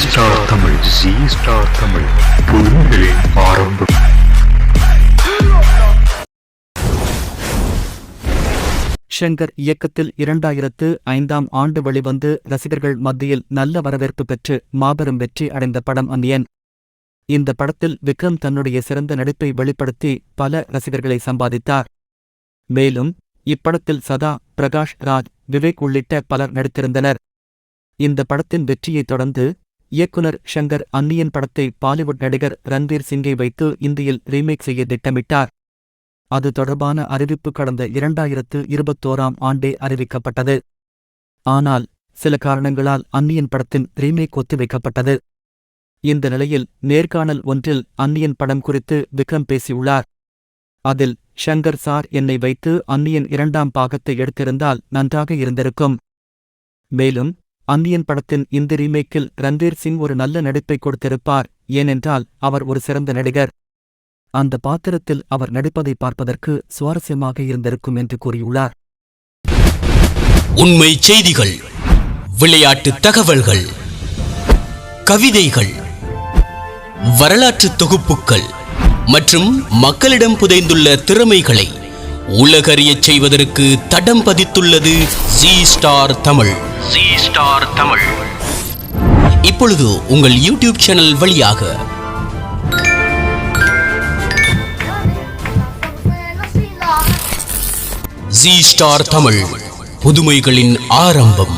Star Tamil, Zee star Tamil, புதுமைகளின் ஆரம்பம். ஷங்கர் இயக்கத்தில் 2005ஆம் ஆண்டு வெளிவந்து ரசிகர்கள் மத்தியில் நல்ல வரவேற்பு பெற்று மாபெரும் வெற்றி அடைந்த படம் அந்நியன். இந்த படத்தில் விக்ரம் தன்னுடைய சிறந்த நடிப்பை வெளிப்படுத்தி பல ரசிகர்களை சம்பாதித்தார். மேலும் இப்படத்தில் சதா, பிரகாஷ் ராஜ், விவேக் உள்ளிட்ட பலர் நடித்திருந்தனர். இந்த படத்தின் வெற்றியைத் தொடர்ந்து இயக்குனர் ஷங்கர் அந்நியன் படத்தை பாலிவுட் நடிகர் ரன்வீர் சிங்கை வைத்து இந்தியில் ரீமேக் செய்ய திட்டமிட்டார். அது தொடர்பான அறிவிப்பு கடந்த 2021ஆம் ஆண்டே அறிவிக்கப்பட்டது. ஆனால் சில காரணங்களால் அந்நியன் படத்தின் ரீமேக் ஒத்திவைக்கப்பட்டது. இந்த நிலையில் நேர்காணல் ஒன்றில் அந்நியன் படம் குறித்து விக்ரம் பேசியுள்ளார். அதில், ஷங்கர் சார், என்னை வைத்து அந்நியன் 2ஆம் பாகத்தை எடுத்திருந்தால் நன்றாக இருந்திருக்கும். மேலும் அந்நியன் படத்தின் இந்த ரீமேக்கில் ரன்வீர் சிங் ஒரு நல்ல நடிப்பை கொடுத்திருப்பார். ஏனென்றால் அவர் ஒரு சிறந்த நடிகர். அந்த பாத்திரத்தில் அவர் நடிப்பதை பார்ப்பதற்கு சுவாரஸ்யமாக இருந்திருக்கும் என்று கூறியுள்ளார். உண்மை செய்திகள், விளையாட்டு தகவல்கள், கவிதைகள், வரலாற்று தொகுப்புகள் மற்றும் மக்களிடம் புதைந்துள்ள திறமைகளை உலகறியச் செய்வதற்கு தடம் பதித்துள்ளது ஜி ஸ்டார் தமிழ். ஜி ஸ்டார் தமிழ் இப்பொழுது உங்கள் யூடியூப் சேனல் வழியாக ஜி ஸ்டார் தமிழ், புதுமைகளின் ஆரம்பம்.